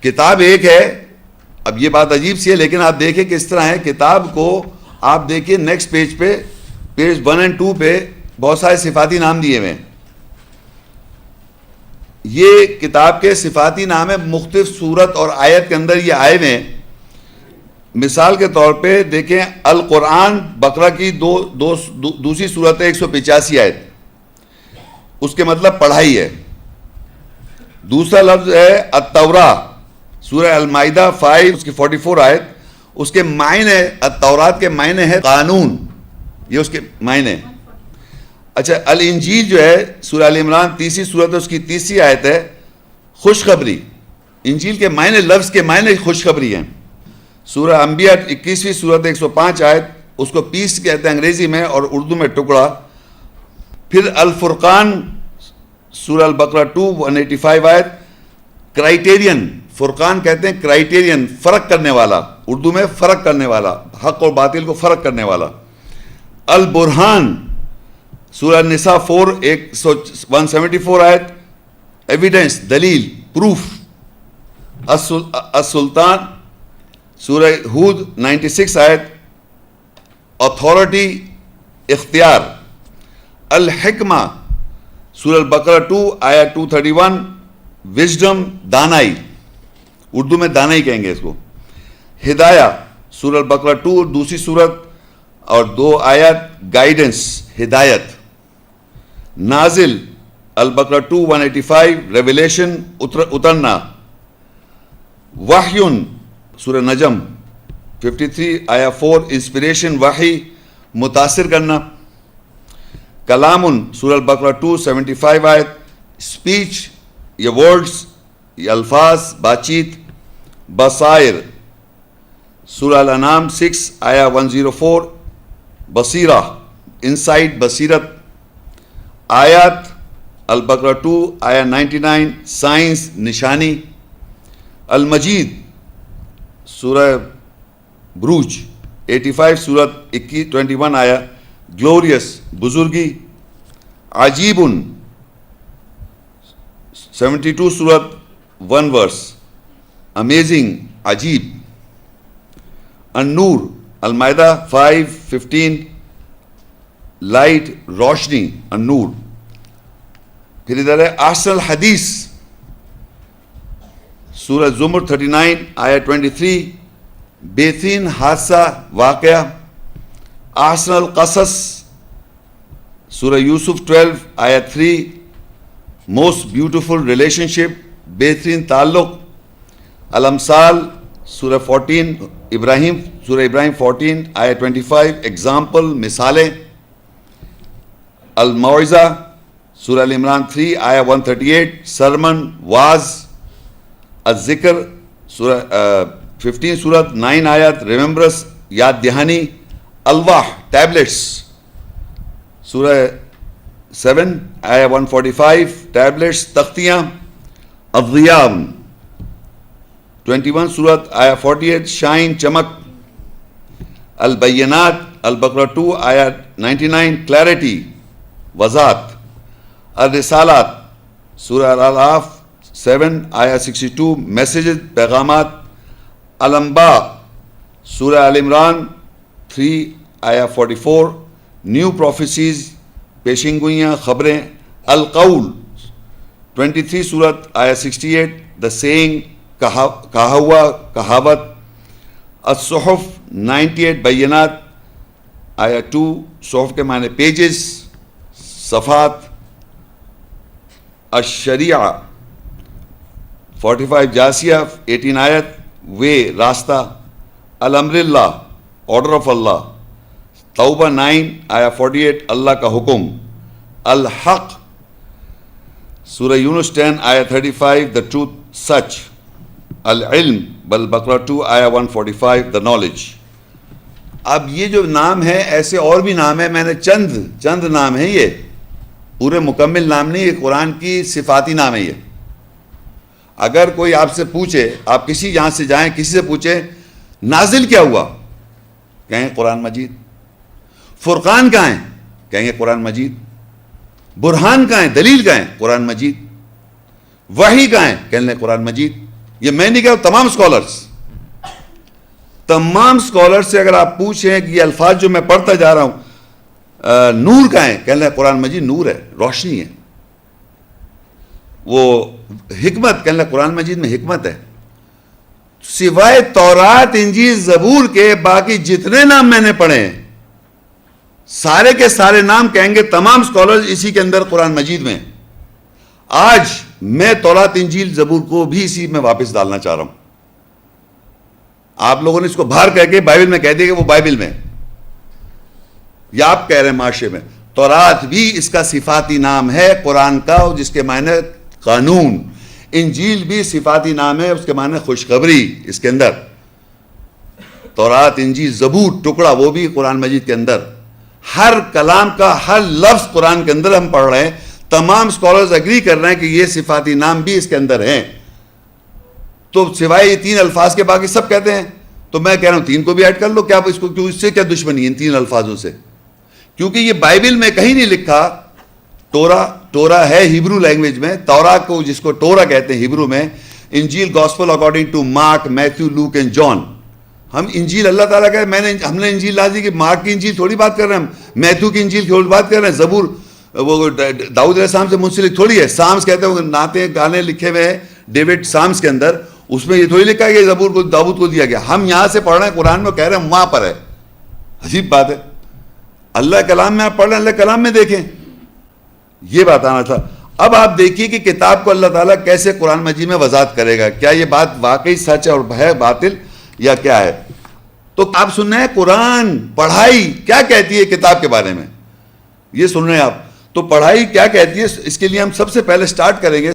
کتاب ایک ہے. اب یہ بات عجیب سی ہے لیکن آپ دیکھیں کس طرح ہے. کتاب کو آپ دیکھیں نیکسٹ پیج پہ, پیج 1 اور 2 پہ بہت سارے صفاتی نام دیے ہوئے ہیں. یہ کتاب کے صفاتی نام ہے, مختلف صورت اور آیت کے اندر یہ آئے ہوئے ہیں. مثال کے طور پہ دیکھیں القرآن بقرہ کی دوسری صورت ہے 185 آیت, اس کے مطلب پڑھائی ہے. دوسرا لفظ ہے التوراہ, سورہ المائدہ 5 اس کی 44 آیت, اس کے معنی التورات کے معنی ہے قانون, یہ اس کے معنی. اچھا الانجیل جو ہے سورہ ال عمران تیسری صورت ہے, اس کی تیسری آیت ہے خوشخبری. انجیل کے معنی, لفظ کے معنی خوشخبری ہیں. سورہ انبیاء 21ویں صورت 105 آیت, اس کو پیس کہتے ہیں انگریزی میں اور اردو میں ٹکڑا. پھر الفرقان سورہ البقرہ 2 185 آیت, کرائیٹیرین, فرقان کہتے ہیں کرائیٹیرین, فرق کرنے والا, اردو میں فرق کرنے والا, حق اور باطل کو فرق کرنے والا. البرہان سورہ النساء 4 174 آیت, ایویڈنس, دلیل, پروف. السلطان سورہ ہود 96 آیت, اتھارٹی, اختیار. الحکمہ سورہ البقرہ 2 آیت 231, وزڈم, دانائی, اردو میں دانائی کہیں گے اس کو. ہدایہ سورہ البقرہ 2 دوسری صورت اور 2 آیت, گائیڈنس, ہدایت. نازل البقرہ 2 185, ریویلیشن, اترنا. وحیٌ سورہ نجم 53 آیا 4, انسپریشن, وحی, متاثر کرنا. کلامن سورہ البقرہ 2 75 آیت, اسپیچ, یہ ورڈز, یہ الفاظ, بات چیت. بصائر سورہ الانعام 6 آیا 104, بصیرہ, انسائٹ, بصیرت. آیات البقرہ 2 آیا 99, سائنس, نشانی. المجید سورہ بروج 85 صورت 21 آیا, گلوریس, بزرگی. عجیب 72 صورت 1 ورس, امیزنگ, عجیب. النور المائدہ 5:15, لائٹ, روشنی, النور. پھر ادھر ہے احسن الحدیث سورہ زمر 39 آیا 23, بہترین حادثہ, واقعہ. احسن القصص سورہ یوسف 12 آیا 3, موسٹ بیوٹیفل ریلیشن شپ, بہترین تعلق. الامثال سورہ 14 ابراہیم, سورہ ابراہیم 14 آیا 25, ایگزامپل, مثالیں. الموعظہ سورہ ال عمران 3 آیا 138, سرمن, واز. الذکر سورہ 15 صورت 9 آیت, ریممبرنس, یاد دہانی. الواح, ٹیبلٹس سورہ 7 آیا 145, ٹیبلٹس, تختیاں. الضیاء 21 صورت آیا 48, شائن, چمک. البینات البقرہ 2 آیا 99, کلیرٹی, وضاحت. الرسالات سورہ الاعراف 7 آیا 62, میسیجز, پیغامات. الانباء سورہ ال عمران 3 آیا 44, نیو پروفیسیز, پیشنگوئیاں, خبریں. القول 23 صورت آیا 68, دا سیئنگ, کہا ہوا, کہاوت. الصحف 98, بینات آیا 2, صحف کے معنی پیجز, صفحات. الشریعہ 45 جاسیہ 18 آیت, وے, راستہ. الامر اللہ, آرڈر آف اللہ. توبہ 9 آیا 48, اللہ کا حکم. الحق سورہ یونس 10 آیا 35, دا ٹروتھ, سچ. العلم بالبقرہ 2 آیا 145, دا نالج. اب یہ جو نام ہے ایسے اور بھی نام ہے, میں نے چند نام ہیں, یہ پورے مکمل نام نہیں, یہ قرآن کی صفاتی نام ہے. یہ اگر کوئی آپ سے پوچھے, آپ کسی یہاں سے جائیں, کسی سے پوچھیں نازل کیا ہوا, کہیں قرآن مجید. فرقان کہاں ہیں, کہیں گے قرآن مجید. برہان کہاں ہیں, دلیل کہاں ہیں, قرآن مجید. وحی کہاں ہیں, کہیں گے قرآن مجید. یہ میں نہیں کہہ رہا، تمام اسکالرس سے اگر آپ پوچھیں کہ یہ الفاظ جو میں پڑھتا جا رہا ہوں نور کا ہے، کہنے لگے قرآن مجید نور ہے، روشنی ہے. وہ حکمت، کہنے لگے قرآن مجید میں حکمت ہے. سوائے تورات انجیل زبور کے باقی جتنے نام میں نے پڑھے ہیں سارے کے سارے نام کہیں گے تمام اسکالرز اسی کے اندر قرآن مجید میں. آج میں تورات انجیل زبور کو بھی اسی میں واپس ڈالنا چاہ رہا ہوں. آپ لوگوں نے اس کو باہر کہہ کے بائبل میں کہہ دیا کہ وہ بائبل میں، یا آپ کہہ رہے ہیں معاشرے میں. تورات بھی اس کا صفاتی نام ہے قرآن کا، جس کے معنی قانون. انجیل بھی صفاتی نام ہے، اس کے معنی خوشخبری. اس کے اندر تورات انجیل زبور ٹکڑا وہ بھی قرآن مجید کے اندر. ہر کلام کا ہر لفظ قرآن کے اندر ہم پڑھ رہے ہیں. تمام اسکالرز اگری کر رہے ہیں کہ یہ صفاتی نام بھی اس کے اندر ہیں. تو سوائے یہ 3 الفاظ کے باقی سب کہتے ہیں. تو میں کہہ رہا ہوں 3 کو بھی ایڈ کر لو. کیا اس کو، کیوں، اس سے کیا دشمنی ہے ان 3 الفاظوں سے؟ کیونکہ یہ بائبل میں کہیں نہیں لکھا. ٹورا ہے ہیبرو لینگویج میں، تورا کو جس کو ٹورا کہتے ہیں ہیبرو میں. انجیل gospel according to Mark, Matthew, Luke and John. ہم انجیل اللہ تعالیٰ کا ہم نے انجیل لازی کہ مارک کی انجیل تھوڑی بات کر رہے ہیں، ہم میتھیو کی انجیل تھوڑی بات کر رہے ہیں. زبور وہ داؤد علیہ السلام سے منسلک تھوڑی ہے. سامس کہتے ہیں نعتیں گانے لکھے ہوئے ہیں ڈیوڈ سامس کے اندر، اس میں یہ تھوڑی لکھا ہے کہ زبور کو داؤد کو دیا گیا. ہم یہاں سے پڑھ رہے ہیں قرآن میں، کہہ رہے ہیں وہاں پر ہے. عجیب بات ہے. اللہ کلام میں آپ پڑھ رہے ہیں، اللہ کلام میں دیکھیں. یہ بات آنا تھا. اب آپ دیکھیے کہ کتاب کو اللہ تعالیٰ کیسے قرآن مجید میں وضاحت کرے گا. کیا یہ بات واقعی سچ ہے اور ہے باطل یا کیا ہے؟ تو آپ سن رہے ہیں قرآن پڑھائی کیا کہتی ہے کتاب کے بارے میں، یہ سن رہے ہیں آپ. تو پڑھائی کیا کہتی ہے، اس کے لیے ہم سب سے پہلے سٹارٹ کریں گے